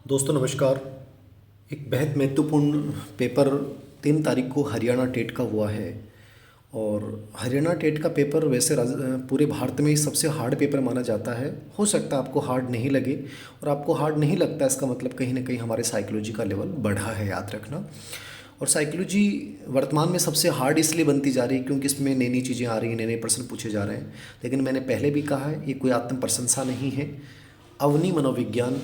दोस्तों नमस्कार। एक बेहद महत्वपूर्ण पेपर 3 तारीख को हरियाणा टेट का हुआ है। और हरियाणा टेट का पेपर वैसे पूरे भारत में ही सबसे हार्ड पेपर माना जाता है। हो सकता है आपको हार्ड नहीं लगे, और आपको हार्ड नहीं लगता इसका मतलब कहीं ना कहीं हमारे साइकोलॉजी का लेवल बढ़ा है, याद रखना। और साइकोलॉजी वर्तमान में सबसे हार्ड इसलिए बनती जा रही है क्योंकि इसमें नई नई चीज़ें आ रही हैं, नए नए प्रश्न पूछे जा रहे हैं। लेकिन मैंने पहले भी कहा है, ये कोई आत्म प्रशंसा नहीं है। अवनी मनोविज्ञान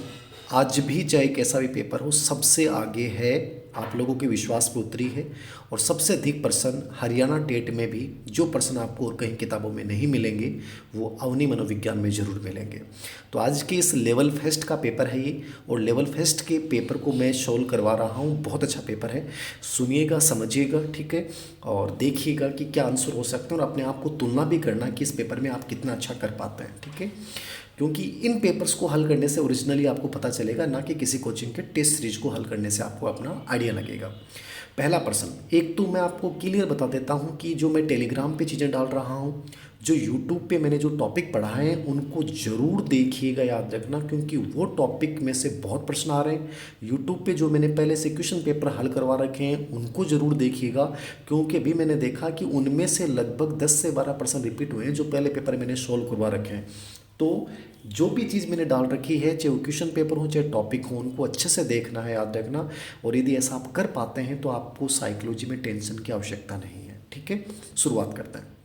आज भी चाहे कैसा भी पेपर हो सबसे आगे है, आप लोगों के विश्वास पे उतरी है। और सबसे अधिक प्रश्न हरियाणा टेट में भी, जो प्रश्न आपको और कहीं किताबों में नहीं मिलेंगे वो अवनी मनोविज्ञान में ज़रूर मिलेंगे। तो आज के इस लेवल फेस्ट का पेपर है ये, और लेवल फेस्ट के पेपर को मैं सोल्व करवा रहा हूँ। बहुत अच्छा पेपर है, सुनिएगा, समझिएगा, ठीक है। और देखिएगा कि क्या आंसर हो सकते हैं, और अपने आप को तुलना भी करना कि इस पेपर में आप कितना अच्छा कर पाते हैं, ठीक है। क्योंकि इन पेपर्स को हल करने से ओरिजिनली आपको पता चलेगा, ना कि किसी कोचिंग के टेस्ट सीरीज को हल करने से आपको अपना आइडिया लगेगा। पहला प्रश्न, एक तो मैं आपको क्लियर बता देता हूँ कि जो मैं टेलीग्राम पे चीज़ें डाल रहा हूँ, जो यूट्यूब पे मैंने जो टॉपिक पढ़ा है उनको ज़रूर देखिएगा, याद रखना, क्योंकि वो टॉपिक में से बहुत प्रश्न आ रहे हैं। यूट्यूब पे जो मैंने पहले से क्वेश्चन पेपर हल करवा रखे हैं उनको ज़रूर देखिएगा, क्योंकि अभी मैंने देखा कि उनमें से लगभग 10 से 12 प्रश्न रिपीट हुए हैं जो पहले पेपर मैंने सोल्व करवा रखे हैं। तो जो भी चीज़ मैंने डाल रखी है, चाहे वो क्वेश्चन पेपर हो चाहे टॉपिक हो, उनको अच्छे से देखना है, याद रखना। और यदि ऐसा आप कर पाते हैं तो आपको साइकोलॉजी में टेंशन की आवश्यकता नहीं है, ठीक है। शुरुआत करते हैं।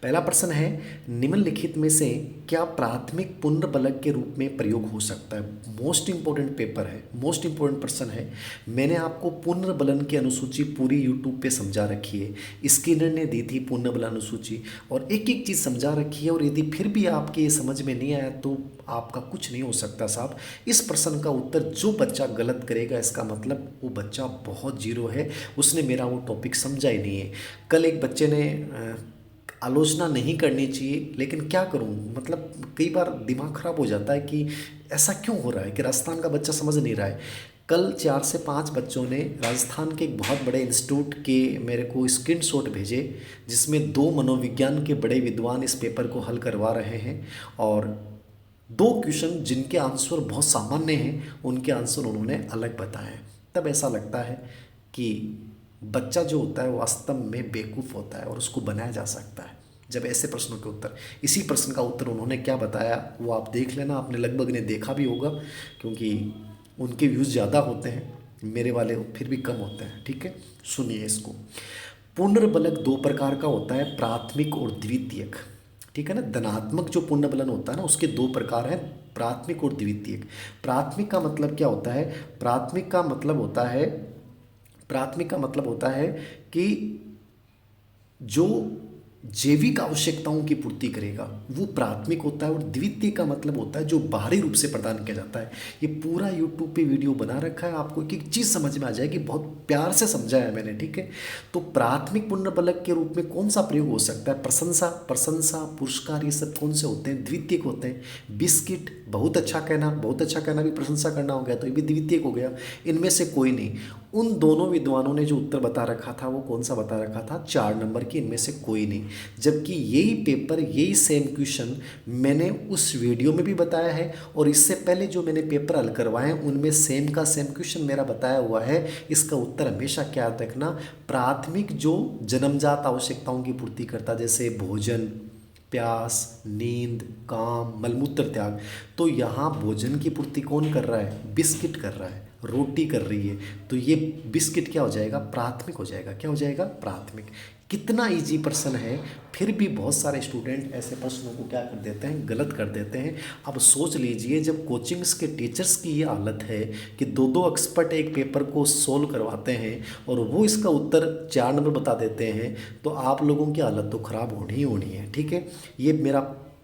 पहला प्रश्न है, निम्नलिखित में से क्या प्राथमिक पुनर्बलक के रूप में प्रयोग हो सकता है। मोस्ट इंपॉर्टेंट पेपर है, मोस्ट इंपॉर्टेंट प्रश्न है। मैंने आपको पुनर्बलन की अनुसूची पूरी यूट्यूब पे समझा रखी है, स्किनर ने दी थी पुनर्बल अनुसूची, और एक एक चीज़ समझा रखी है। और यदि फिर भी आपके ये समझ में नहीं आया तो आपका कुछ नहीं हो सकता साहब। इस प्रश्न का उत्तर जो बच्चा गलत करेगा, इसका मतलब वो बच्चा बहुत जीरो है, उसने मेरा वो टॉपिक समझा ही नहीं है। कल एक बच्चे ने आलोचना नहीं करनी चाहिए, लेकिन क्या करूं, मतलब कई बार दिमाग ख़राब हो जाता है कि ऐसा क्यों हो रहा है कि राजस्थान का बच्चा समझ नहीं रहा है। कल 4 से 5 बच्चों ने राजस्थान के एक बहुत बड़े इंस्टीट्यूट के मेरे को स्क्रीनशॉट भेजे, जिसमें 2 मनोविज्ञान के बड़े विद्वान इस पेपर को हल करवा रहे हैं। और 2 क्वेश्चन जिनके आंसर बहुत सामान्य हैं, उनके आंसर उन्होंने अलग बताए हैं। तब ऐसा लगता है कि बच्चा जो होता है वो वास्तव में बेवकूफ़ होता है, और उसको बनाया जा सकता है जब ऐसे प्रश्नों के उत्तर, इसी प्रश्न का उत्तर उन्होंने क्या बताया वो आप देख लेना। आपने लगभग ने देखा भी होगा, क्योंकि उनके व्यूज़ ज़्यादा होते हैं, मेरे वाले फिर भी कम होते हैं, ठीक है। सुनिए इसको। पुनर्बलक 2 प्रकार का होता है, प्राथमिक और द्वितीयक, ठीक है ना। धनात्मक जो पुनर्बलन होता है ना, उसके 2 प्रकार हैं, प्राथमिक और द्वितीयक। प्राथमिक का मतलब क्या होता है, प्राथमिक का मतलब होता है, प्राथमिक का मतलब होता है कि जो जैविक आवश्यकताओं की पूर्ति करेगा वो प्राथमिक होता है। और द्वितीय का मतलब होता है जो बाहरी रूप से प्रदान किया जाता है। ये पूरा यूट्यूब पे वीडियो बना रखा है, आपको एक एक चीज़ समझ में आ जाएगी, बहुत प्यार से समझाया है मैंने, ठीक है। तो प्राथमिक पुनर्बलक के रूप में कौन सा प्रयोग हो सकता है, प्रशंसा, प्रशंसा, पुरस्कार, ये सब कौन से होते हैं, द्वितीयक होते हैं। बिस्किट, बहुत अच्छा कहना, बहुत अच्छा कहना भी प्रशंसा करना हो गया, तो ये भी द्वितीयक हो गया। इनमें से कोई नहीं। उन दोनों विद्वानों ने जो उत्तर बता रखा था वो कौन सा बता रखा था, 4 नंबर की, इनमें से कोई नहीं। जबकि यही पेपर, यही सेम क्वेश्चन मैंने उस वीडियो में भी बताया है, और इससे पहले जो मैंने पेपर हल करवाए हैं उनमें सेम का सेम क्वेश्चन मेरा बताया हुआ है। इसका उत्तर हमेशा क्या याद रखना, प्राथमिक जो जन्मजात आवश्यकताओं की पूर्ति करता, जैसे भोजन, प्यास, नींद, काम, मलमूत्र त्याग। तो यहाँ भोजन की पूर्ति कौन कर रहा है, बिस्किट कर रहा है, रोटी कर रही है। तो ये बिस्किट क्या हो जाएगा, प्राथमिक हो जाएगा। क्या हो जाएगा, प्राथमिक। कितना इजी प्रश्न है, फिर भी बहुत सारे स्टूडेंट ऐसे प्रश्नों को क्या कर देते हैं, गलत कर देते हैं। अब सोच लीजिए, जब कोचिंग्स के टीचर्स की ये हालत है कि 2 एक्सपर्ट एक पेपर को सोल्व करवाते हैं और वो इसका उत्तर 4 नंबर बता देते हैं, तो आप लोगों की हालत तो ख़राब होनी ही होनी है, ठीक है। ये मेरा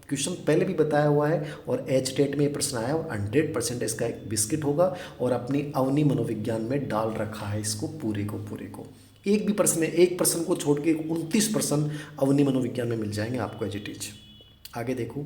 क्वेश्चन पहले भी बताया हुआ है, और एच टेट में ये प्रश्न आया, और 100% इसका एक बिस्किट होगा, और अपनी अवनी मनोविज्ञान में डाल रखा है इसको पूरे को पूरे को। एक भी प्रश्न है, एक प्रश्न को छोड़ के 29 प्रश्न अवनी मनोविज्ञान में मिल जाएंगे आपको एज इट इज। आगे देखो,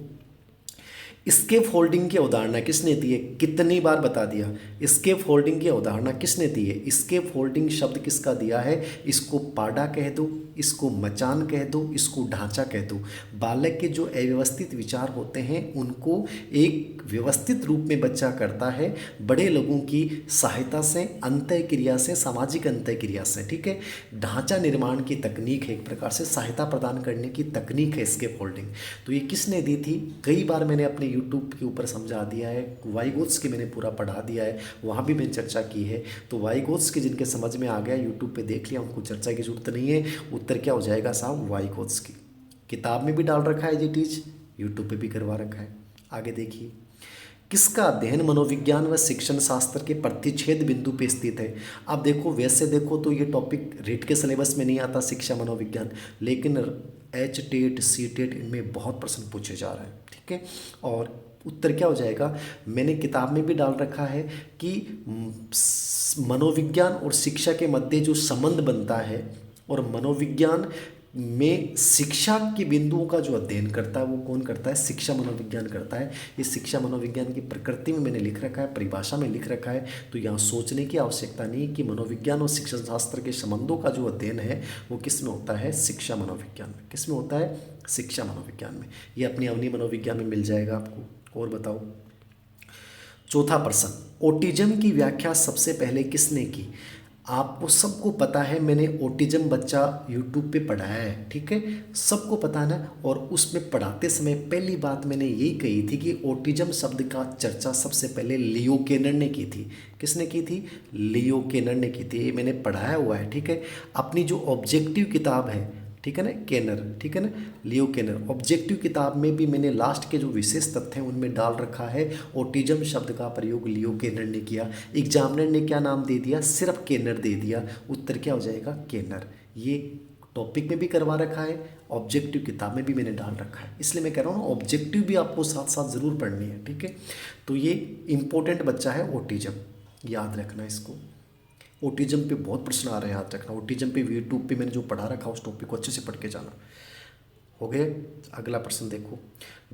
स्केप फोल्डिंग की अवधारणा किसने दी है? कितनी बार बता दिया। स्केप फोल्डिंग की अवधारणा किसने दी है? स्केप फोल्डिंग शब्द किसका दिया है? इसको पाड़ा कह दो, इसको मचान कह दो, इसको ढांचा कह दो। बालक के जो अव्यवस्थित विचार होते हैं उनको एक व्यवस्थित रूप में बच्चा करता है, बड़े लोगों की सहायता से, अंतः क्रिया से, सामाजिक अंतः क्रिया से। ठीक है, ढांचा निर्माण की तकनीक है, एक प्रकार से सहायता प्रदान करने की तकनीक है स्केप फोल्डिंग। तो ये किसने दी थी? कई बार मैंने अपने यूट्यूब के ऊपर समझा दिया है, वाइगोत्स्की मैंने पूरा पढ़ा दिया है, वहाँ भी मैंने चर्चा की है। तो वाइगोत्स्की जिनके समझ में आ गया, यूट्यूब पे देख लिया, उनको चर्चा की जरूरत नहीं है। उत्तर क्या हो जाएगा साहब? वाइगोत्स्की। किताब में भी डाल रखा है ये चीज, यूट्यूब पे भी करवा रखा है। आगे देखिए, किसका अध्ययन मनोविज्ञान व शिक्षण शास्त्र के प्रतिच्छेद बिंदु पे स्थित है? आप देखो, वैसे देखो तो ये टॉपिक रेट के सिलेबस में नहीं आता, शिक्षा मनोविज्ञान, लेकिन एच टेट सी टेट इनमें बहुत प्रश्न पूछे जा रहे हैं। ठीक है, और उत्तर क्या हो जाएगा? मैंने किताब में भी डाल रखा है कि मनोविज्ञान और शिक्षा के मध्य जो संबंध बनता है और मनोविज्ञान में शिक्षा के बिंदुओं का जो अध्ययन करता है वो कौन करता है? शिक्षा मनोविज्ञान करता है। ये शिक्षा मनोविज्ञान की प्रकृति में मैंने लिख रखा है, परिभाषा में लिख रखा है। तो यहाँ सोचने की आवश्यकता नहीं कि मनोविज्ञान और शिक्षण शास्त्र के संबंधों का जो अध्ययन है वो किस में होता है? शिक्षा मनोविज्ञान में। किस में होता है? शिक्षा मनोविज्ञान में। ये अपनी अवनी मनोविज्ञान में मिल जाएगा आपको। और बताओ, चौथा प्रश्न, ऑटिज्म की व्याख्या सबसे पहले किसने की? आपको सबको पता है, मैंने ऑटिज्म बच्चा यूट्यूब पे पढ़ाया है। ठीक है, सबको पता है ना। और उसमें पढ़ाते समय पहली बात मैंने यही कही थी कि ऑटिज्म शब्द का चर्चा सबसे पहले लियो केनर ने की थी। किसने की थी? लियो केनर ने की थी। ये मैंने पढ़ाया हुआ है। ठीक है, अपनी जो ऑब्जेक्टिव किताब है, ठीक है ना, केनर, ठीक है ना, लियो केनर, ऑब्जेक्टिव किताब में भी मैंने लास्ट के जो विशेष तथ्य हैं उनमें डाल रखा है। ऑटिज्म शब्द का प्रयोग लियो केनर ने किया। एग्जामिनर ने क्या नाम दे दिया? सिर्फ केनर दे दिया। उत्तर क्या हो जाएगा? केनर। ये टॉपिक में भी करवा रखा है, ऑब्जेक्टिव किताब में भी मैंने डाल रखा है, इसलिए मैं कह रहा हूँ ऑब्जेक्टिव भी आपको साथ साथ ज़रूर पढ़नी है। ठीक है, तो ये इंपॉर्टेंट बच्चा है ऑटिज्म, याद रखना इसको। ऑटिज्म पे बहुत प्रश्न आ रहे हैं, याद रखना। ऑटिज्म पे यूट्यूब पे मैंने जो पढ़ा रखा उस टॉपिक को अच्छे से पढ़ के जाना। हो गए। अगला प्रश्न देखो,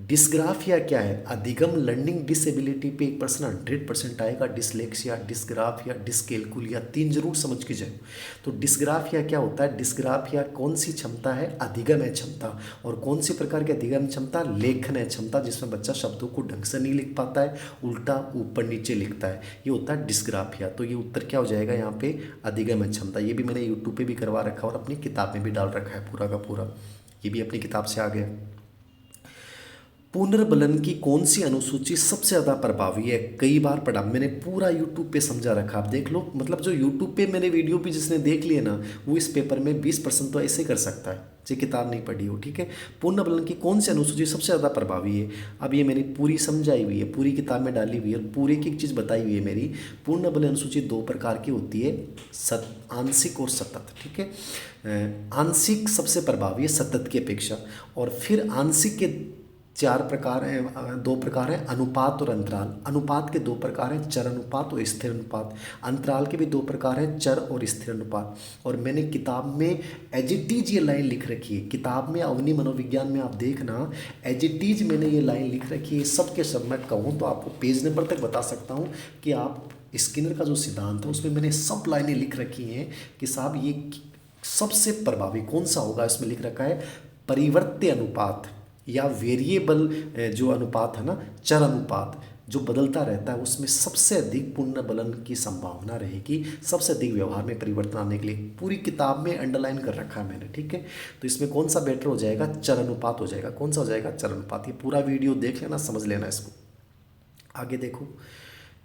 डिस्ग्राफिया क्या है? अधिगम लर्निंग डिसेबिलिटी पे एक प्रश्न 100% आएगा। डिसलेक्सिया, डिस्ग्राफिया, डिसकैलकुलिया, तीन जरूर समझ के जाए। तो डिस्ग्राफिया क्या होता है? डिस्ग्राफिया कौन सी क्षमता है? अधिगम है क्षमता। और कौन सी प्रकार की अधिगम क्षमता? लेखन है क्षमता, जिसमें बच्चा शब्दों को ढंग से नहीं लिख पाता है, उल्टा ऊपर नीचे लिखता है, ये होता है डिस्ग्राफिया। तो ये उत्तर क्या हो जाएगा यहाँ पे? अधिगम है क्षमता। ये भी मैंने यूट्यूब पे भी करवा रखा और अपनी किताब में भी डाल रखा है पूरा का पूरा, ये भी अपनी किताब से आ गया। पुनर्बलन की कौन सी अनुसूची सबसे ज़्यादा प्रभावी है? कई बार पढ़ा मैंने, पूरा यूट्यूब पे समझा रखा, आप देख लो। मतलब जो यूट्यूब पे मैंने वीडियो भी जिसने देख लिए ना, वो इस पेपर में 20% तो ऐसे कर सकता है जो किताब नहीं पढ़ी हो। ठीक है, पुनर्बलन की कौन सी अनुसूची सबसे ज़्यादा प्रभावी है? अब ये मैंने पूरी समझाई हुई है, पूरी किताब में डाली हुई है, पूरी की एक चीज़ बताई हुई है मेरी। पुनर्बलन अनुसूची दो प्रकार की होती है, आंशिक और सतत। ठीक है, आंशिक सबसे प्रभावी है सतत की अपेक्षा। और फिर आंशिक के चार प्रकार हैं, दो प्रकार हैं, अनुपात और अंतराल। अनुपात के दो प्रकार हैं, चर अनुपात और स्थिर अनुपात। अंतराल के भी दो प्रकार हैं, चर और स्थिर अनुपात। और मैंने किताब में एज इट इज ये लाइन लिख रखी है, किताब में अवनी मनोविज्ञान में आप देखना, एज इट इज मैंने ये लाइन लिख रखी है। सबके सब मैं कहूँ तो आपको पेज नंबर तक बता सकता हूँ कि आप स्किनर का जो सिद्धांत है उसमें मैंने सब लाइनें लिख रखी हैं कि साहब ये सबसे प्रभावी कौन सा होगा। इसमें लिख रखा है परिवर्त्य अनुपात या वेरिएबल जो अनुपात है ना, चर अनुपात जो बदलता रहता है, उसमें सबसे अधिक पुनर्बलन की संभावना रहेगी, सबसे अधिक व्यवहार में परिवर्तन आने के लिए। पूरी किताब में अंडरलाइन कर रखा है मैंने। ठीक है, तो इसमें कौन सा बेटर हो जाएगा? चर अनुपात हो जाएगा। कौन सा हो जाएगा? चर अनुपात। ये पूरा वीडियो देख लेना, समझ लेना इसको। आगे देखो,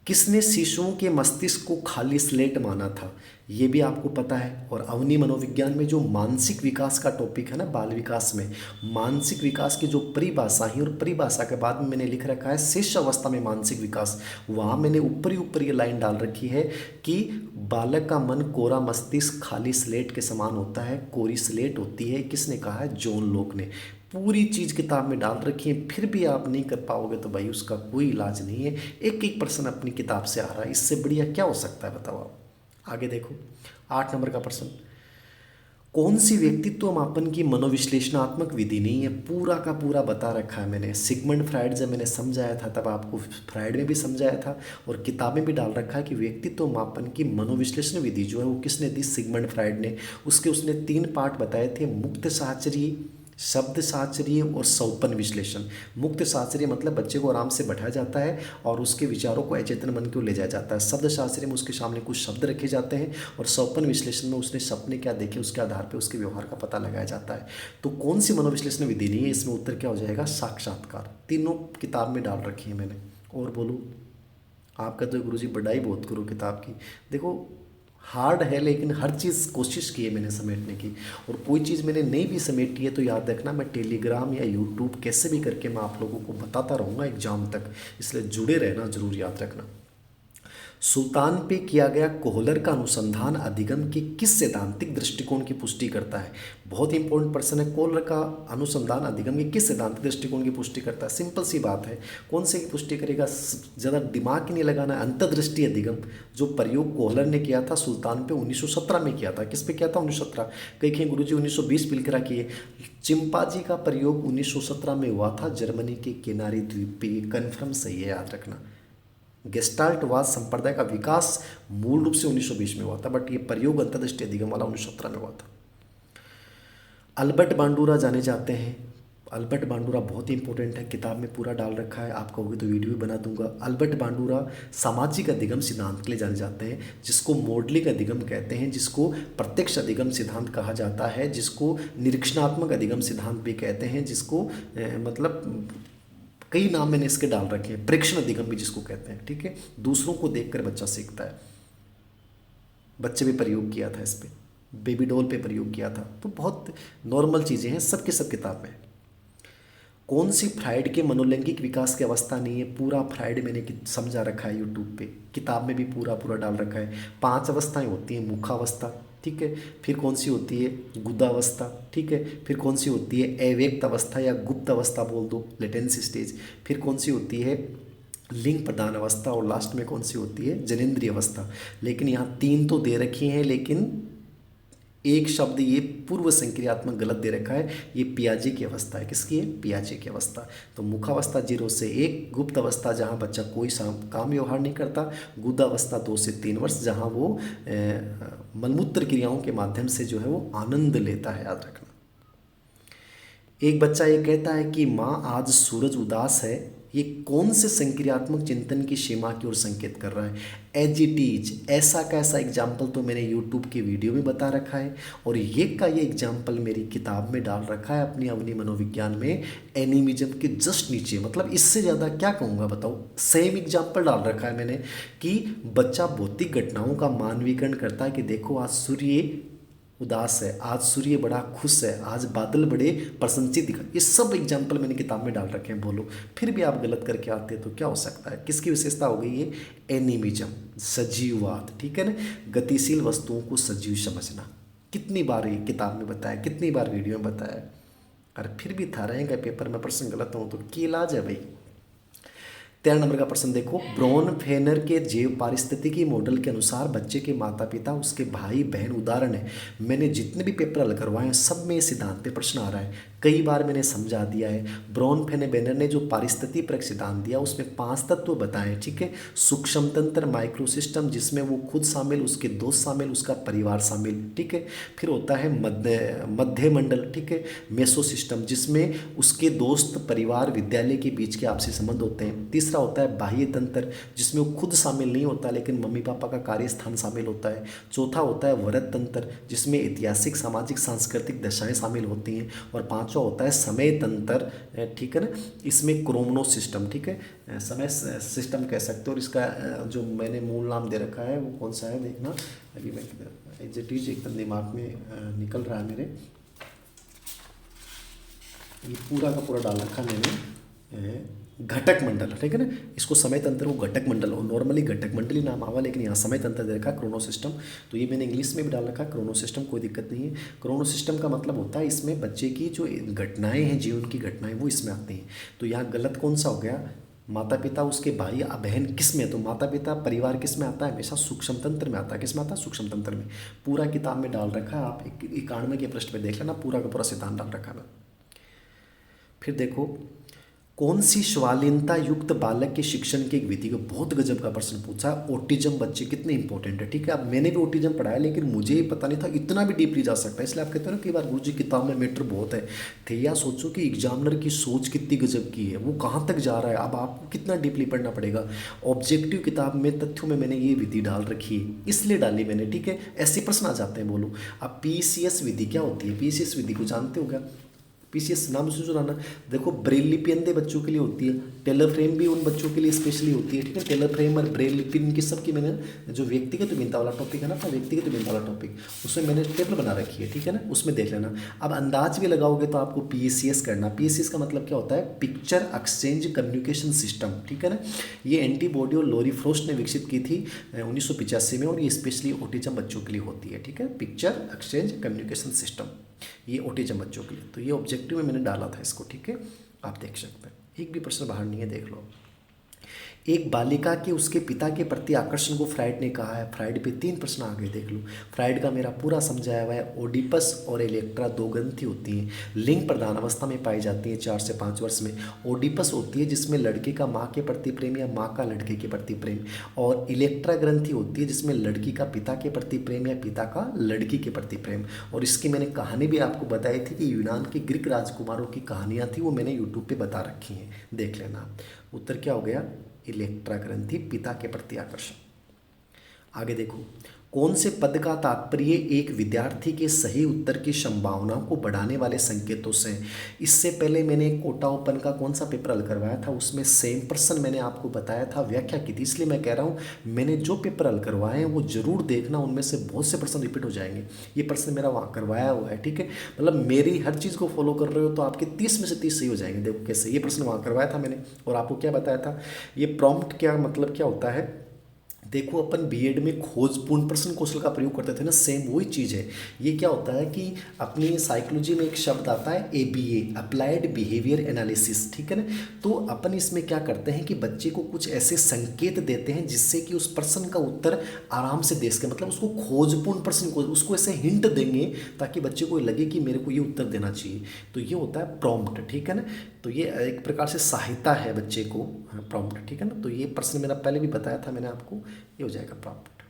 किसने शिशुओं के मस्तिष्क को खाली स्लेट माना था? ये भी आपको पता है। और अवनी मनोविज्ञान में जो मानसिक विकास का टॉपिक है ना, बाल विकास में मानसिक विकास की जो परिभाषा है, और परिभाषा के बाद में मैंने लिख रखा है शिशु अवस्था में मानसिक विकास। वहाँ मैंने ऊपर ही ऊपर ये लाइन डाल रखी है कि बालक का मन कोरा मस्तिष्क खाली स्लेट के समान होता है, कोरी स्लेट होती है। किसने कहा है? जॉन लॉक ने। पूरी चीज़ किताब में डाल रखी है, फिर भी आप नहीं कर पाओगे तो भाई उसका कोई इलाज नहीं है। एक एक प्रश्न अपनी किताब से आ रहा है, इससे बढ़िया क्या हो सकता है बताओ आप। आगे देखो, 8 नंबर का प्रश्न, कौन सी व्यक्तित्व मापन की मनोविश्लेषणात्मक विधि नहीं है, पूरा का पूरा बता रखा है मैंने। सिगमंड फ्राइड जब मैंने समझाया था तब आपको फ्राइड में भी समझाया था और किताब में भी डाल रखा है कि व्यक्तित्व मापन की मनोविश्लेषण विधि जो है वो किसने दी, सिगमंड फ्राइड ने। उसके उसने 3 पार्ट बताए थे, मुक्त साहचर्य, शब्द साहचर्य और सौपन विश्लेषण। मुक्त साहचर्य मतलब बच्चे को आराम से बैठाया जाता है और उसके विचारों को अचेतन मन को ले जाया जाता है। शब्द शास्त्र में उसके सामने कुछ शब्द रखे जाते हैं और सौपन विश्लेषण में उसने सपने क्या देखे उसके आधार पर उसके व्यवहार का पता लगाया जाता है। तो कौन सी मनोविश्लेषण विधि नहीं है, इसमें उत्तर क्या हो जाएगा, साक्षात्कार। तीनों किताब में डाल रखी है मैंने। और बोलो, आपका तो गुरुजी बड़ाई बहुत करो किताब की। देखो हार्ड है लेकिन हर चीज़ कोशिश की है मैंने समेटने की, और कोई चीज़ मैंने नहीं भी समेटी है तो याद रखना मैं टेलीग्राम या यूट्यूब कैसे भी करके मैं आप लोगों को बताता रहूँगा एग्जाम तक, इसलिए जुड़े रहना जरूर याद रखना। सुल्तान पे किया गया कोहलर का अनुसंधान अधिगम के किस सैद्धांतिक दृष्टिकोण की पुष्टि करता है। बहुत इंपॉर्टेंट प्रश्न है, कोहलर का अनुसंधान अधिगम के किस सैद्धांतिक दृष्टिकोण की पुष्टि करता है। सिंपल सी बात है, कौन से की पुष्टि करेगा, ज़्यादा दिमाग ही नहीं लगाना है। अंतर्दृष्टि अधिगम जो प्रयोग कोहलर ने किया था सुल्तान पे 1917 में किया था। किस पे किया था, 1917। कई कहीं गुरुजी 1920 बिल्कुल किए। चिंपांजी का प्रयोग 1917 में हुआ था जर्मनी के किनारी द्वीप पे, कन्फर्म सही है, याद रखना। गेस्टाल्टवाद संप्रदाय का विकास मूल रूप से 1920 में हुआ था, बट ये प्रयोग अंतर्दृष्टि अधिगम वाला 1917 में हुआ था। अल्बर्ट बांडुरा जाने जाते हैं। अल्बर्ट बांडुरा बहुत ही इंपॉर्टेंट है, किताब में पूरा डाल रखा है, आप कहोगे तो वीडियो भी बना दूंगा। अल्बर्ट बांडुरा सामाजिक अधिगम सिद्धांत के लिए जाने जाते हैं, जिसको मॉडलिंग अधिगम कहते हैं, जिसको प्रत्यक्ष अधिगम सिद्धांत कहा जाता है, जिसको निरीक्षणात्मक अधिगम सिद्धांत भी कहते हैं, जिसको मतलब कई नाम मैंने इसके डाल रखे हैं, प्रेक्षण अधिगम भी जिसको कहते हैं। ठीक है, दूसरों को देखकर बच्चा सीखता है। बच्चे भी प्रयोग किया था इस पे, बेबी डॉल पे प्रयोग किया था, तो बहुत नॉर्मल चीज़ें हैं, सब के सब किताब में। कौन सी फ्राइड के मनोलैंगिक विकास की अवस्था नहीं है, पूरा फ्राइड मैंने समझा रखा है यूट्यूब पे, किताब में भी पूरा पूरा डाल रखा है। 5 अवस्थाएं होती हैं, मुखावस्था, ठीक है, फिर कौन सी होती है गुदावस्था, ठीक है, फिर कौन सी होती है अव्यक्त अवस्था या गुप्त अवस्था बोल दो, लेटेंसी स्टेज, फिर कौन सी होती है लिंग प्रदान अवस्था, और लास्ट में कौन सी होती है जनेंद्रिय अवस्था। लेकिन यहाँ 3 तो दे रखी हैं, लेकिन एक शब्द ये पूर्व संक्रियात्मक गलत दे रखा है, ये पियाजे की अवस्था है। किसकी है, पियाजे की अवस्था। तो मुखावस्था 0 से 1, गुप्त अवस्था जहाँ बच्चा कोई काम व्यवहार नहीं करता, गुदावस्था 2 से 3 वर्ष जहाँ वो मलमूत्र क्रियाओं के माध्यम से जो है वो आनंद लेता है, याद रखना। एक बच्चा ये कहता है कि माँ आज सूरज उदास है, ये कौन से संक्रियात्मक चिंतन की सीमा की ओर संकेत कर रहा है। एज इट इज, ऐसा कैसा एग्जाम्पल तो मैंने यूट्यूब के वीडियो में बता रखा है, और ये का ये एग्जाम्पल मेरी किताब में डाल रखा है अपनी अवनी मनोविज्ञान में, एनिमिज्म के जस्ट नीचे। मतलब इससे ज़्यादा क्या कहूँगा बताओ, सेम एग्जाम्पल डाल रखा है मैंने कि बच्चा भौतिक घटनाओं का मानवीकरण करता है कि देखो आज सूर्य उदास है, आज सूर्य बड़ा खुश है, आज बादल बड़े प्रसन्नचित दिखा। ये सब एग्जाम्पल मैंने किताब में डाल रखे हैं। बोलो फिर भी आप गलत करके आते हैं तो क्या हो सकता है, किसकी विशेषता हो गई ये, एनिमिज्म, सजीववाद, ठीक है ना, गतिशील वस्तुओं को सजीव समझना। कितनी बार ये किताब में बताया, कितनी बार वीडियो में बताया, और फिर भी था रहेगा पेपर में प्रश्न गलत हो तो की इलाज है भाई। 13 नंबर का प्रश्न देखो, ब्रॉन फेनर के जैव पारिस्थितिकी मॉडल के अनुसार बच्चे के माता पिता उसके भाई बहन उदाहरण है। मैंने जितने भी पेपर हल करवाए हैं सब में ये सिद्धांत पे प्रश्न आ रहा है, कई बार मैंने समझा दिया है। ब्रॉन फेनेबेनर ने जो पारिस्थितिकी परक सिद्धांत दिया उसमें 5 तत्व बताए, ठीक है, सूक्ष्म तंत्र, माइक्रो सिस्टम जिसमें वो खुद शामिल, उसके दोस्त शामिल, उसका परिवार शामिल, ठीक है, फिर होता है मध्य मंडल, ठीक है, मेसो सिस्टम जिसमें उसके दोस्त, परिवार, विद्यालय के बीच के आपसी संबंध होते हैं। तीसरा होता है बाह्य तंत्र जिसमें वो खुद शामिल नहीं होता लेकिन मम्मी पापा का कार्य स्थान शामिल होता है। चौथा होता है वरद तंत्र जिसमें ऐतिहासिक, सामाजिक, सांस्कृतिक दशाएं शामिल होती हैं। और पांचवा होता है समय तंत्र, ठीक है ना, इसमें क्रोमनो सिस्टम, ठीक है, समय सिस्टम कह सकते हो। और इसका जो मैंने मूल नाम दे रखा है वो कौन सा है देखना, अभी मैं एग्जैक्ट एकदम दिमाग में निकल रहा है मेरे, ये पूरा का पूरा डाल रखा मैंने, घटक मंडल, ठीक है ना, इसको समय तंत्र को घटक मंडल, और नॉर्मली घटक मंडल ही नाम आवा लेकिन यहाँ समय तंत्र दे रखा है, क्रोनो सिस्टम। तो ये मैंने इंग्लिश में भी डाल रखा है क्रोनो सिस्टम, कोई दिक्कत नहीं है। क्रोनो सिस्टम का मतलब होता है इसमें बच्चे की जो घटनाएं हैं, जीवन की घटनाएं, वो इसमें आती हैं। तो यहाँ गलत कौन सा हो गया, माता पिता उसके भाई या बहन किस में है, तो माता पिता परिवार किस में आता है, हमेशा सूक्ष्म तंत्र में आता है। किस में आता है, सूक्ष्म तंत्र में। पूरा किताब में डाल रखा है, आप 91 के पृष्ठ पे देख लेना, पूरा का पूरा सिद्धांत डाल रखा है। फिर देखो, कौन सी स्वालीनता युक्त बालक के शिक्षण की एक विधि को, बहुत गजब का प्रश्न पूछा है। ऑटिज्म बच्चे कितने इंपॉर्टेंट है, ठीक है। अब मैंने भी ऑटिज्म पढ़ा है, लेकिन मुझे ही पता नहीं था इतना भी डीपली जा सकता है। इसलिए आप कहते हो ना कई बार गुरुजी किताब में मैटर बहुत है, थे या सोचो कि एग्जामिनर की सोच कितनी गजब की है, वो कहाँ तक जा रहा है, अब आपको कितना डीपली पढ़ना पड़ेगा। ऑब्जेक्टिव किताब में तथ्यों में मैंने ये विधि डाल रखी है, इसलिए डाली मैंने, ठीक है। ऐसे प्रश्न आ जाते हैं, बोलो। अब PCS विधि क्या होती है, PCS विधि को जानते हो क्या, PCS नाम से सुनाना। देखो, ब्रेल लिपि अंधे बच्चों के लिए होती है, टेलर फ्रेम भी उन बच्चों के लिए स्पेशली होती है, ठीक है। टेलर फ्रेम और ब्रेल लिपि इनकी सबकी मैंने जो व्यक्तिगत भिन्नता वाला टॉपिक है ना, अपना व्यक्तिगत भिन्नता वाला टॉपिक, उसमें मैंने टेबल बना रखी है, ठीक है ना, उसमें देख लेना। अब अंदाज भी लगाओगे तो आपको PCS करना। PCS का मतलब क्या होता है, पिक्चर एक्सचेंज कम्युनिकेशन सिस्टम, ठीक है ना। ये एंटीबॉडी और लॉरी फ्रोस्ट ने विकसित की थी 1985 में, और ये स्पेशली ऑटिज्म बच्चों के लिए होती है, ठीक है। पिक्चर एक्सचेंज कम्युनिकेशन सिस्टम, ये ऑटिज्म बच्चों के लिए। तो ये ऑब्जेक्टिव में मैंने डाला था इसको, ठीक है, आप देख सकते हैं। एक भी प्रश्न बाहर नहीं है, देख लो। एक बालिका के उसके पिता के प्रति आकर्षण को फ्राइड ने कहा है। फ्राइड पे 3 प्रश्न आ गए, देख लो। फ्राइड का मेरा पूरा समझाया हुआ है। ओडिपस और इलेक्ट्रा 2 ग्रंथि होती हैं, लिंग प्रधान अवस्था में पाई जाती हैं 4 से 5 वर्ष में। ओडिपस होती है जिसमें लड़के का माँ के प्रति प्रेम या माँ का लड़के के प्रति प्रेम, और इलेक्ट्रा ग्रंथि होती है जिसमें लड़की का पिता के प्रति प्रेम या पिता का लड़की के प्रति प्रेम। और इसकी मैंने कहानी भी आपको बताई थी कि यूनान के ग्रीक राजकुमारों की कहानियाँ थी, वो मैंने यूट्यूब पर बता रखी हैं, देख लेना। उत्तर क्या हो गया, इलेक्ट्रा ग्रंथि, पिता के प्रति आकर्षण। आगे देखो, कौन से पद का तात्पर्य एक विद्यार्थी के सही उत्तर की संभावना को बढ़ाने वाले संकेतों से। इससे पहले मैंने कोटा ओपन का कौन सा पेपर हल करवाया था, उसमें सेम प्रश्न मैंने आपको बताया था, व्याख्या की थी। इसलिए मैं कह रहा हूँ, मैंने जो पेपर हल करवाए हैं वो जरूर देखना, उनमें से बहुत से प्रश्न रिपीट हो जाएंगे। ये प्रश्न मेरा वहाँ करवाया हुआ है, ठीक है। मतलब मेरी हर चीज़ को फॉलो कर रहे हो तो आपके 30 में से 30 सही हो जाएंगे। देखो कैसे, ये प्रश्न वहाँ करवाया था मैंने, और आपको क्या बताया था। ये प्रॉम्प्ट क्या मतलब क्या होता है, देखो अपन बीएड में खोजपूर्ण प्रश्न कौशल का प्रयोग करते थे ना, सेम वही चीज़ है। ये क्या होता है कि अपनी साइकोलॉजी में एक शब्द आता है ABA, अप्लाइड बिहेवियर एनालिसिस, ठीक है ना। तो अपन इसमें क्या करते हैं कि बच्चे को कुछ ऐसे संकेत देते हैं जिससे कि उस प्रश्न का उत्तर आराम से दे सके, मतलब उसको खोजपूर्ण प्रश्न को उसको ऐसे हिंट देंगे ताकि बच्चे को लगे कि मेरे को ये उत्तर देना चाहिए। तो ये होता है प्रॉम्प्ट, ठीक है ना। तो ये एक प्रकार से सहायता है बच्चे को, प्रॉम्प्ट, ठीक है ना। तो ये प्रश्न मैंने पहले भी बताया था मैंने आपको, ये हो जाएगा प्रॉम्प्ट।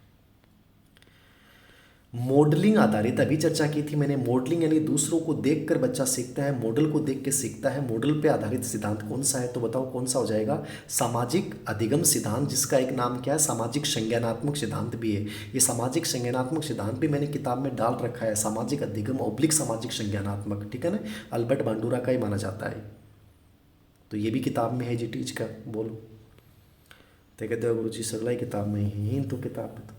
मॉडलिंग आधारित अभी चर्चा की थी मैंने। मॉडलिंग यानी दूसरों को देखकर बच्चा सीखता है, मॉडल को देख के सीखता है। मॉडल पे आधारित सिद्धांत कौन सा है, तो बताओ कौन सा हो जाएगा, सामाजिक अधिगम सिद्धांत, जिसका एक नाम क्या है, सामाजिक संज्ञानात्मक सिद्धांत भी है। ये सामाजिक संज्ञानात्मक सिद्धांत भी मैंने किताब में डाल रखा है, सामाजिक अधिगम ऑब्लिक सामाजिक संज्ञानात्मक, ठीक है ना। अल्बर्ट बांडुरा का ही माना जाता है। तो ये भी किताब में है जी, टीच का, बोलो। तो कहते हो गुरु जी सगला ही किताब में ही है, तो किताब में तो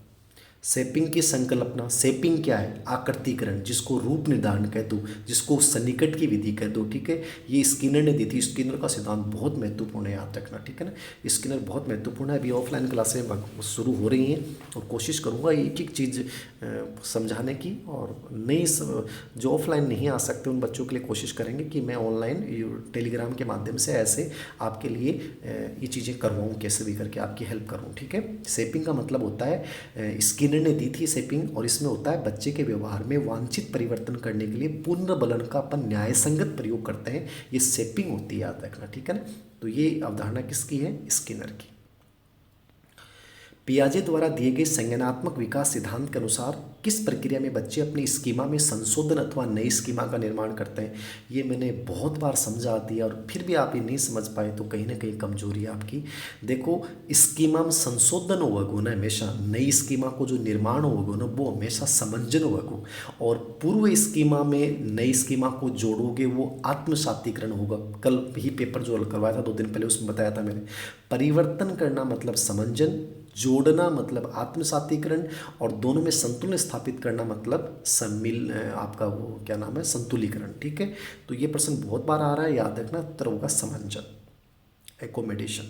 शेपिंग की संकल्पना। शेपिंग क्या है, आकृतिकरण, जिसको रूप निर्धारण कह दो, जिसको सन्निकट की विधि कह दो, ठीक है। ये स्किनर ने दी थी। स्किनर का सिद्धांत बहुत महत्वपूर्ण है, याद रखना, ठीक है ना। स्किनर बहुत महत्वपूर्ण है। अभी ऑफलाइन क्लासें शुरू हो रही हैं और कोशिश करूँगा एक एक चीज़ समझाने की, और नई जो ऑफलाइन नहीं आ सकते उन बच्चों के लिए कोशिश करेंगे कि मैं ऑनलाइन टेलीग्राम के माध्यम से ऐसे आपके लिए ये चीज़ें करवाऊँ, कैसे भी करके आपकी हेल्प करूँ, ठीक है। शेपिंग का मतलब होता है, स्किनर ने दी थी शेपिंग, और इसमें होता है बच्चे के व्यवहार में वांछित परिवर्तन करने के लिए पुनर्बलन का अपन न्याय संगत प्रयोग करते हैं, ये शेपिंग होती है, याद रखना, ठीक है ना। तो ये अवधारणा किसकी है, स्किनर की। पियाजे द्वारा दिए गए संज्ञानात्मक विकास सिद्धांत के अनुसार किस प्रक्रिया में बच्चे अपनी स्कीमा में संशोधन अथवा नई स्कीमा का निर्माण करते हैं। ये मैंने बहुत बार समझा दिया, और फिर भी आप ये नहीं समझ पाए तो कहीं ना कहीं कमजोरी है आपकी। देखो, स्कीमा में संशोधन होगा ना हमेशा, नई स्कीमा को जो निर्माण होगा ना वो हमेशा समंजन होगा, और पूर्व स्कीमा में नई स्कीमा को जोड़ोगे वो आत्मसातीकरण होगा। कल ही पेपर जो करवाया था 2 दिन पहले उसमें बताया था मैंने। परिवर्तन करना मतलब समंजन, जोड़ना मतलब आत्मसातीकरण, और दोनों में संतुलन स्थापित करना मतलब आपका वो क्या नाम है, संतुलीकरण, ठीक है। तो ये प्रश्न बहुत बार आ रहा है, याद रखना। उत्तर होगा समंजन, एकोमोडेशन।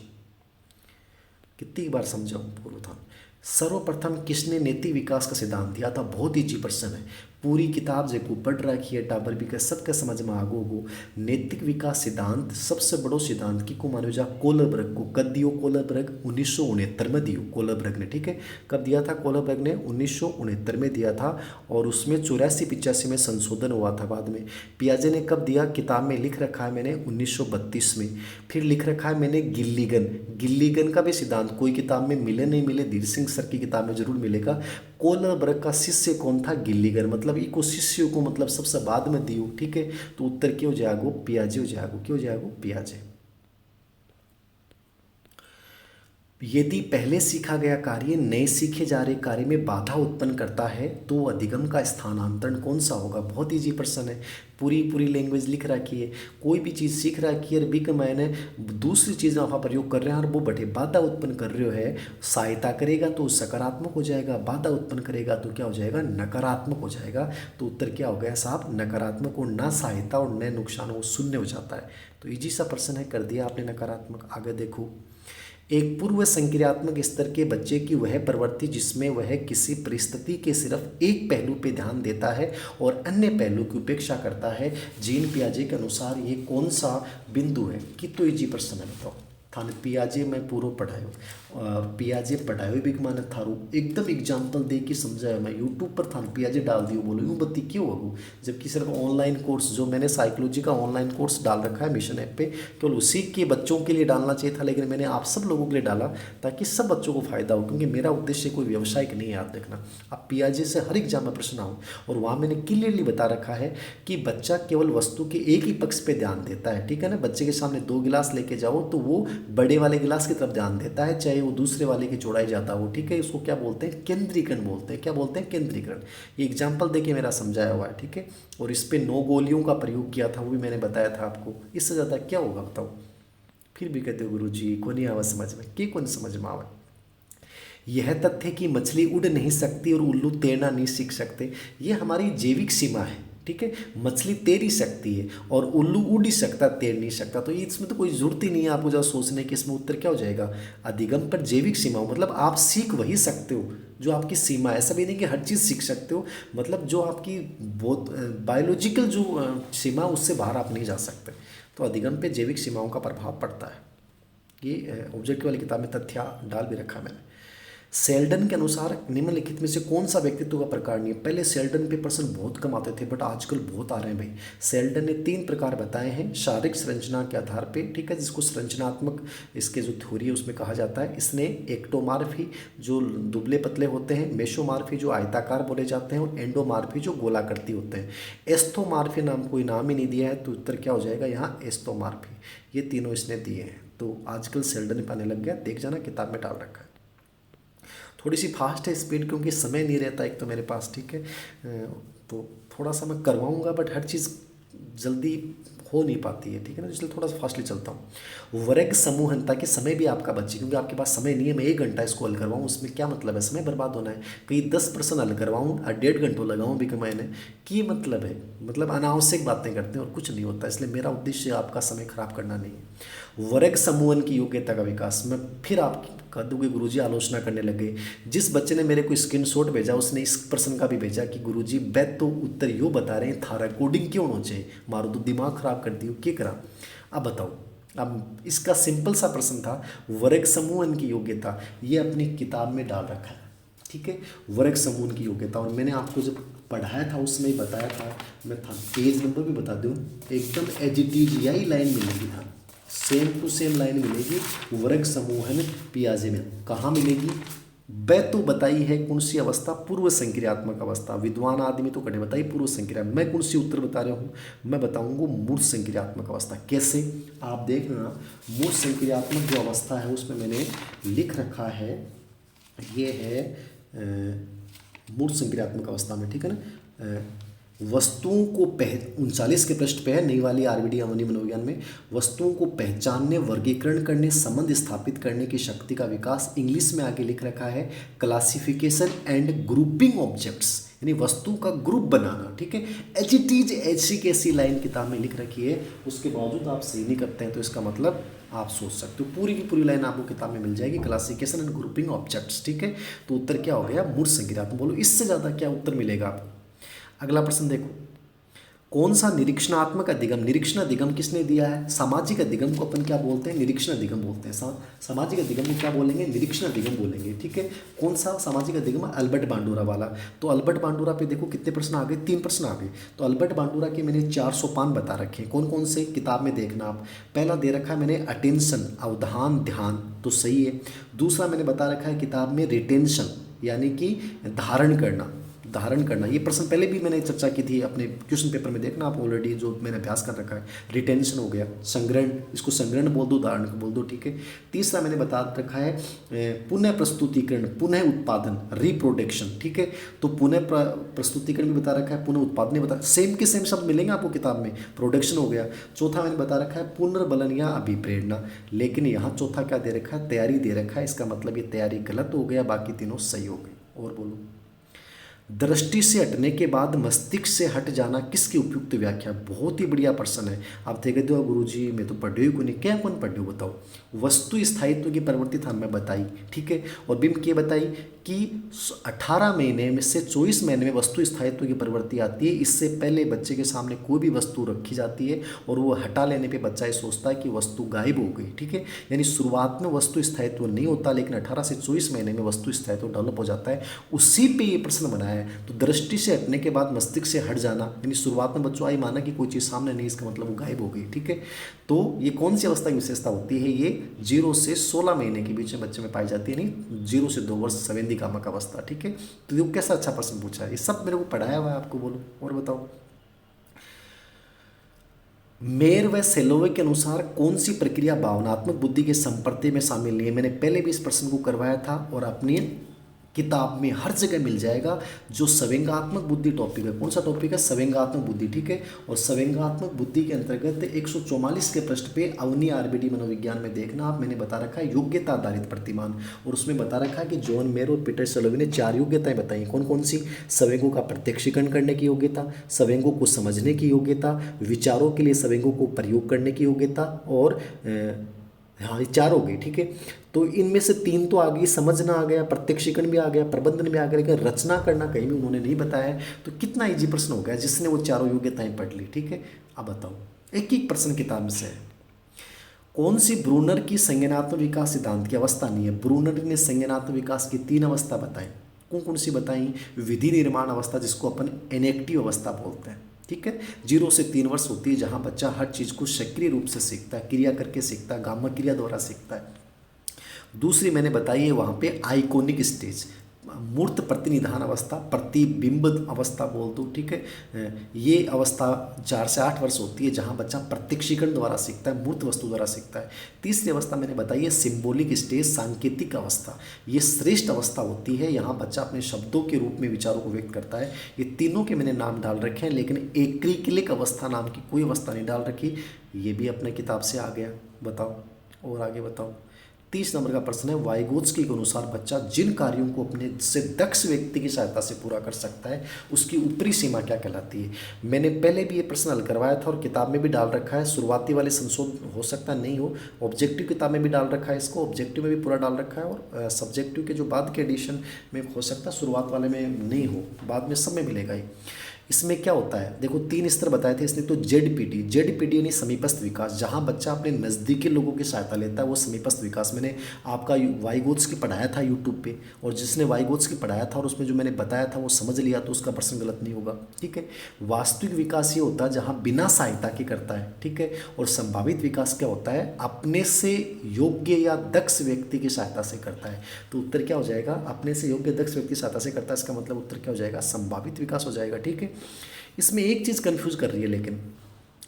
कितनी बार समझाऊं, पूर्वधान। सर्वप्रथम किसने नैतिक विकास का सिद्धांत दिया था? बहुत ईजी प्रश्न है। पूरी किताब जो पढ़ रखी है टाबर भी का सबके समझ में आगो गो। नैतिक विकास सिद्धांत सबसे बड़ो सिद्धांत की को मानो जा कोलबर्ग को। कब दियो कोलबर्ग? 1969 में दियो कोलबर्ग ने, ठीक है। कब दिया था कोलबर्ग ने? 1969 में दिया था, और उसमें 84-85 में संशोधन हुआ था बाद में। पियाजे ने कब दिया? किताब में लिख रखा है मैंने 1932 में। फिर लिख रखा है मैंने गिल्लीगन का भी सिद्धांत कोई किताब में मिले नहीं मिले, धीर सिंह सर की किताब में जरूर मिलेगा। कोलबर्ग का शिष्य कौन था? गिल्लीगन। मतलब इको शिष्य को मतलब सबसे बाद में दियो, ठीक है। तो उत्तर क्यों जाएगो? पियाजे हो जाएगो। क्यों जाएगो? पियाजे। यदि पहले सीखा गया कार्य नए सीखे जा रहे कार्य में बाधा उत्पन्न करता है तो अधिगम का स्थानांतरण कौन सा होगा? बहुत ईजी प्रश्न है। पूरी लैंग्वेज लिख रखी है। कोई भी चीज़ सीख रखी है, अरबी का मैंने दूसरी चीज़ में आप प्रयोग कर रहे हैं और वो बटे बाधा उत्पन्न कर रहे हो है। सहायता करेगा तो सकारात्मक हो जाएगा, बाधा उत्पन्न करेगा तो क्या हो जाएगा? नकारात्मक हो जाएगा। तो उत्तर क्या हो गया साहब? नकारात्मक। और ना सहायता और न नुकसान वो शून्य हो जाता है। तो ईजी सा प्रश्न है, कर दिया आपने नकारात्मक। आगे देखो, एक पूर्व संक्रियात्मक स्तर के बच्चे की वह प्रवृत्ति जिसमें वह किसी परिस्थिति के सिर्फ एक पहलू पे ध्यान देता है और अन्य पहलू की उपेक्षा करता है, जीन पियाजे के अनुसार ये कौन सा बिंदु है? कि तो इजी प्रश्न है, बताओ। थाने पियाजे मैं पूरा पढ़ायो, पियाजे पढ़ायो भी माने थारू एकदम एग्जाम्पल दे के समझाया। मैं यूट्यूब पर थाने पियाजे डाल दियो, बोलो यूँ बत्ती क्यों हो? जबकि सिर्फ ऑनलाइन कोर्स जो मैंने साइकोलॉजी का ऑनलाइन कोर्स डाल रखा है मिशन ऐप पे, केवल उसी के बच्चों के लिए डालना चाहिए था, लेकिन मैंने आप सब लोगों के लिए डाला ताकि सब बच्चों को फायदा हो, क्योंकि मेरा उद्देश्य कोई व्यवसायिक नहीं है। आप देखना, आप पियाजे से हर एग्जाम में प्रश्न आओ, और वहाँ मैंने क्लियरली बता रखा है कि बच्चा केवल वस्तु के एक ही पक्ष पे ध्यान देता है, ठीक है ना। बच्चे के सामने 2 गिलास लेके जाओ तो वो बड़े वाले गिलास की तरफ ध्यान देता है, चाहे वो दूसरे वाले की चौड़ाई जाता हो, ठीक है। इसको क्या बोलते हैं? केंद्रीकरण बोलते हैं। क्या बोलते हैं? केंद्रीकरण। ये एग्जाम्पल देके मेरा समझाया हुआ है, ठीक है। और इस पे 9 गोलियों का प्रयोग किया था, वो भी मैंने बताया था आपको। इससे ज़्यादा क्या होगा बताओ? फिर भी कहते हो गुरु जी को नहीं आवा समझ में, के कौन समझ में आवा? यह तथ्य कि मछली उड़ नहीं सकती और उल्लू तैरना नहीं सीख सकते, ये हमारी जैविक सीमा है, ठीक है। मछली तैर ही सकती है और उल्लू उड़ ही सकता, तैर नहीं सकता। तो ये इसमें तो कोई जरूरत ही नहीं है आपको ज़्यादा सोचने की। इसमें उत्तर क्या हो जाएगा? अधिगम पर जैविक सीमा, मतलब आप सीख वही सकते हो जो आपकी सीमा है। ऐसा भी नहीं कि हर चीज़ सीख सकते हो, मतलब जो आपकी बहुत बायोलॉजिकल जो सीमा उससे बाहर आप नहीं जा सकते। तो अधिगम पे जैविक सीमाओं का प्रभाव पड़ता है। ये ऑब्जेक्टिव वाली किताब में तथ्य डाल भी रखा मैंने। सेल्डन के अनुसार निम्नलिखित में से कौन सा व्यक्तित्व का प्रकार नहीं है? पहले सेल्डन पे प्रश्न बहुत कम आते थे, बट आजकल बहुत आ रहे हैं भाई। सेल्डन ने 3 प्रकार बताए हैं शारीरिक संरचना के आधार पे, ठीक है, जिसको संरचनात्मक इसके जो थ्योरी है उसमें कहा जाता है। इसने एक्टोमार्फी जो दुबले पतले होते हैं, मेसोमार्फी जो आयताकार बोले जाते हैं, और एंडोमार्फी जो गोलाकृति होते हैं। एस्थोमार्फी नाम कोई नाम ही नहीं दिया है, तो उत्तर क्या हो जाएगा यहाँ? एस्थोमार्फी। ये तीनों इसने दिए हैं। तो आजकल सेल्डन पे आने लग गया, देख जाना किताब में डाल रखा है। थोड़ी सी फास्ट है स्पीड, क्योंकि समय नहीं रहता एक तो मेरे पास, ठीक है। तो थोड़ा सा मैं करवाऊँगा, बट हर चीज़ जल्दी हो नहीं पाती है, ठीक है ना, इसलिए थोड़ा सा फास्टली चलता हूँ। वर्ग समूहन, ताकि समय भी आपका बचे, क्योंकि आपके पास समय नहीं है। मैं 1 घंटा इसको हल करवाऊँ, उसमें क्या मतलब है? समय बर्बाद होना है। कहीं 10 प्रश्न हल करवाऊँ और 1.5 घंटों लगाऊँ भी मैंने, कि मतलब है, मतलब अनावश्यक बातें करते हैं और कुछ नहीं होता। इसलिए मेरा उद्देश्य आपका समय खराब करना नहीं है। वर्ग समूहन की योग्यता का विकास, मैं फिर आप कह दूँ कि गुरुजी आलोचना करने लगे। जिस बच्चे ने मेरे को स्क्रीनशॉट भेजा उसने इस प्रश्न का भी भेजा कि गुरुजी बैत तो उत्तर यो बता रहे हैं, थारा कोडिंग क्यों होना चाहिए? मारो तो दिमाग खराब कर दियो, क्या करा? अब बताओ। अब इसका सिंपल सा प्रश्न था, वर्ग समूहन की योग्यता, ये अपनी किताब में डाल रखा है, ठीक है। वर्ग समूहन की योग्यता, और मैंने आपको जब पढ़ाया था उसमें ही बताया था। मैं था पेज नंबर भी बता दूँ, एकदम एज इट इज यही लाइन मिलेगी, था सेम टू सेम लाइन मिलेगी। वर्ग समूहन पियाजे में कहाँ मिलेगी? बै तो बताई है कौन सी अवस्था? पूर्व संक्रियात्मक अवस्था। विद्वान आदमी तो कटे बताई पूर्व संक्रिया। मैं कौन सी उत्तर बता रहा हूँ? मैं बताऊंगा मूर्त संक्रियात्मक अवस्था। कैसे? आप देख लेना, मूर्त संक्रियात्मक जो अवस्था है उसमें मैंने लिख रखा है, ये है मूर्त संक्रियात्मक अवस्था में, ठीक है ना। वस्तुओं को 39 के पृष्ठ पे है, नई वाली आरबीडी अमनी मनोविज्ञान में। वस्तुओं को पहचानने, वर्गीकरण करने, संबंध स्थापित करने की शक्ति का विकास। इंग्लिश में आगे लिख रखा है क्लासिफिकेशन एंड ग्रुपिंग ऑब्जेक्ट्स, यानी वस्तु का ग्रुप बनाना, ठीक है। एच इट इज ऐसी कैसी लाइन किताब में लिख रखी है, उसके बावजूद आप सही नहीं करते हैं, तो इसका मतलब आप सोच सकते हो। पूरी की पूरी लाइन आपको किताब में मिल जाएगी, क्लासिफिकेशन एंड ग्रुपिंग ऑब्जेक्ट्स, ठीक है। तो उत्तर क्या हो गया, मूर्त संज्ञा। तो बोलो इससे ज़्यादा क्या उत्तर मिलेगा आपको। अगला प्रश्न देखो, कौन सा निरीक्षणात्मक अधिगम, निरीक्षण अधिगम किसने दिया है, सामाजिक अधिगम को अपन क्या बोलते हैं, निरीक्षण अधिगम बोलते हैं। सामाजिक अधिगम को क्या बोलेंगे, निरीक्षण अधिगम बोलेंगे, ठीक है। कौन सा सामाजिक अधिगम, अल्बर्ट बांडुरा वाला। तो अल्बर्ट बांडुरा पे देखो कितने प्रश्न आ गए, 3 प्रश्न आ गए। तो अल्बर्ट बांडुरा के मैंने 4 सोपान बता रखे हैं, कौन कौन से, किताब में देखना आप। पहला दे रखा है मैंने अटेंशन, अवधान ध्यान, तो सही है। दूसरा मैंने बता रखा है किताब में रिटेंशन, यानी कि धारण करना, धारण करना। ये प्रश्न पहले भी मैंने चर्चा की थी अपने क्वेश्चन पेपर में, देखना आप ऑलरेडी जो मैंने अभ्यास कर रखा है। रिटेंशन हो गया, संग्रहण, इसको संग्रहण बोल दो, धारण को बोल दो, ठीक है। तीसरा मैंने बता रखा है पुनः प्रस्तुतिकरण, पुनः उत्पादन, रिप्रोडक्शन, ठीक है। तो पुनः प्रस्तुतिकरण भी बता रखा है, पुनः उत्पादन भी बता, सेम के सेम शब्द मिलेंगे आपको किताब में, प्रोडक्शन हो गया। चौथा मैंने बता रखा है पुनर्बलन या अभिप्रेरणा, लेकिन यहाँ चौथा क्या दे रखा है, तैयारी दे रखा है। इसका मतलब ये तैयारी गलत हो गया, बाकी तीनों सही हो गए। और बोलो, दृष्टि से हटने के बाद मस्तिष्क से हट जाना किसकी उपयुक्त व्याख्या। बहुत ही बढ़िया प्रश्न है। आप देखे दो गुरुजी मैं तो पढ़े को नहीं, क्या कौन पढ़े बताओ। वस्तु स्थायित्व की प्रवृत्ति हमें बताई, ठीक है। और बिम के बताई कि 18 महीने में से 24 महीने में वस्तु स्थायित्व की प्रवृत्ति आती है। इससे पहले बच्चे के सामने कोई भी वस्तु रखी जाती है और वो हटा लेने पे बच्चा ये सोचता है कि वस्तु गायब हो गई, ठीक है। यानी शुरुआत में वस्तु स्थायित्व नहीं होता, लेकिन 18 से 24 महीने में वस्तु स्थायित्व डेवलप हो जाता है। उसी पे ये प्रश्न बनाया है। तो दृष्टि से हटने के बाद मस्तिष्क से हट जाना, यानी शुरुआत में बच्चों आई माना कि कोई चीज़ सामने नहीं, इसका मतलब वो गायब हो गई, ठीक है। तो ये कौन सी अवस्था की विशेषता होती है, ये 0 से 16 महीने के बीच में बच्चे में पाई जाती है, नहीं 0 से 2 वर्ष संवेदिकामक अवस्था, ठीक है। तो ये कैसा अच्छा प्रश्न पूछा है, ये सब मेरे को पढ़ाया हुआ है आपको। बोलो और बताओ। मेयर व सेलोवे के अनुसार कौन सी प्रक्रिया भावनात्मक बुद्धि के संपर्क में शामिल नहीं है। मैंने पहले भी इस प्रश्न को करवाया था और अपनी किताब में हर जगह मिल जाएगा। जो संवेगात्मक बुद्धि टॉपिक है, कौन सा टॉपिक है, संवेगात्मक बुद्धि, ठीक है। और संवेगात्मक बुद्धि के अंतर्गत 144 के पृष्ठ पे अवनी आरबीडी मनोविज्ञान में देखना आप, मैंने बता रखा है योग्यता आधारित प्रतिमान। और उसमें बता रखा है कि जॉन मेयर और पीटर सेलोवी ने 4 योग्यताएं बताई। कौन कौन सी, संवेगों का प्रत्यक्षीकरण करने की योग्यता, संवेगों को समझने की योग्यता, विचारों के लिए संवेगों को प्रयोग करने की योग्यता, और हाँ ये 4 हो गई, ठीक है। तो इनमें से 3 तो आ गई, समझना आ गया, प्रत्यक्षीकरण भी आ गया, प्रबंधन भी आ गया, लेकिन रचना करना कहीं भी उन्होंने नहीं बताया है। तो कितना इजी प्रश्न हो गया जिसने वो 4 योग्यताएं पढ़ ली, ठीक है। अब बताओ, एक एक प्रश्न किताब से है। कौन सी ब्रूनर की संज्ञानात्मक विकास सिद्धांत की अवस्था नहीं है। ब्रूनर ने संज्ञानात्मक विकास की 3 अवस्था बताई। कौन कौन सी बताई, विधि निर्माण अवस्था जिसको अपन इनएक्टिव अवस्था बोलते हैं, ठीक है। 0 से 3 वर्ष होती है जहाँ बच्चा हर चीज़ को सक्रिय रूप से सीखता है, क्रिया करके सीखता है, गामा क्रिया द्वारा सीखता है। दूसरी मैंने बताई है वहाँ पे आइकोनिक स्टेज, मूर्त प्रतिनिधान अवस्था, प्रतिबिंब अवस्था बोल दो, ठीक है। ये अवस्था 4 से 8 वर्ष होती है जहाँ बच्चा प्रत्यक्षीकरण द्वारा सीखता है, मूर्त वस्तु द्वारा सीखता है। तीसरी अवस्था मैंने बताई है सिंबॉलिक स्टेज, सांकेतिक अवस्था। ये श्रेष्ठ अवस्था होती है, यहाँ बच्चा अपने शब्दों के रूप में विचारों को व्यक्त करता है। ये तीनों के मैंने नाम डाल रखे हैं, लेकिन एक्रिकिलिक अवस्था नाम की कोई अवस्था नहीं डाल रखी। ये भी अपने किताब से आ गया। बताओ और आगे बताओ। 30 नंबर का प्रश्न है, वाइगोत्स्की के अनुसार बच्चा जिन कार्यों को अपने से दक्ष व्यक्ति की सहायता से पूरा कर सकता है उसकी ऊपरी सीमा क्या कहलाती है। मैंने पहले भी ये प्रश्न हल करवाया था और किताब में भी डाल रखा है। शुरुआती वाले संशोधन हो सकता नहीं हो, ऑब्जेक्टिव किताब में भी डाल रखा है, इसको ऑब्जेक्टिव में भी पूरा डाल रखा है, और सब्जेक्टिव के जो बाद के एडिशन में हो सकता है, शुरुआत वाले में नहीं हो, बाद में सब में मिलेगा ही। इसमें क्या होता है, देखो 3 स्तर बताए थे इसने। तो जेडपीडी यानी समीपस्थ विकास, जहाँ बच्चा अपने नज़दीकी लोगों की सहायता लेता है, वो समीपस्थ विकास। मैंने आपका वाइगोत्स्की पढ़ाया था यूट्यूब पे, और जिसने वाइगोत्स्की पढ़ाया था और उसमें जो मैंने बताया था वो समझ लिया तो उसका प्रश्न गलत नहीं होगा, ठीक है। वास्तविक विकास ये होता है जहाँ बिना सहायता के करता है, ठीक है। और संभावित विकास क्या होता है, अपने से योग्य या दक्ष व्यक्ति की सहायता से करता है। तो उत्तर क्या हो जाएगा, अपने से योग्य दक्ष व्यक्ति की सहायता से करता है, इसका मतलब उत्तर क्या हो जाएगा, संभावित विकास हो जाएगा, ठीक है। इसमें एक चीज़ कंफ्यूज कर रही है, लेकिन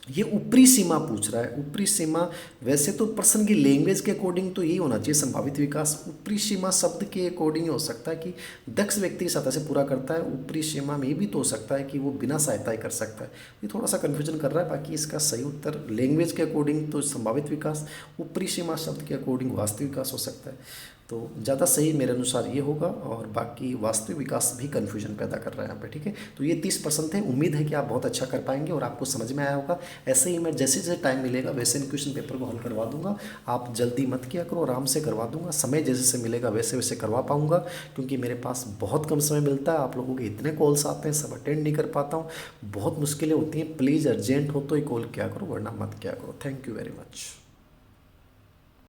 ये ऊपरी सीमा पूछ रहा है। ऊपरी सीमा वैसे तो पर्सन की लैंग्वेज के अकॉर्डिंग तो यही होना चाहिए संभावित विकास। ऊपरी सीमा शब्द के अकॉर्डिंग हो सकता है कि दक्ष व्यक्ति की सहायता से पूरा करता है। ऊपरी सीमा में ये भी तो हो सकता है कि वो बिना सहायता ही कर सकता है। ये थोड़ा सा कन्फ्यूजन कर रहा है। बाकी इसका सही उत्तर लैंग्वेज के अकॉर्डिंग तो संभावित विकास, ऊपरी सीमा शब्द के अकॉर्डिंग वास्तविक विकास हो सकता है। तो ज़्यादा सही मेरे अनुसार ये होगा, और बाकी वास्तविक विकास भी कन्फ्यूजन पैदा कर रहा है यहाँ पे, ठीक है। तो ये 30% है, उम्मीद है कि आप बहुत अच्छा कर पाएंगे और आपको समझ में आया होगा। ऐसे ही मैं जैसे जैसे टाइम मिलेगा वैसे मैं क्वेश्चन पेपर को हल करवा दूंगा। आप जल्दी मत किया करो, आराम से करवा दूंगा, समय जैसे जैसे मिलेगा वैसे वैसे करवा पाऊंगा, क्योंकि मेरे पास बहुत कम समय मिलता है। आप लोगों के इतने कॉल्स आते हैं, सब अटेंड नहीं कर पाता हूँ, बहुत मुश्किलें होती हैं। प्लीज़ अर्जेंट हो तो ही कॉल किया करो, वरना मत किया करो। Thank you very much.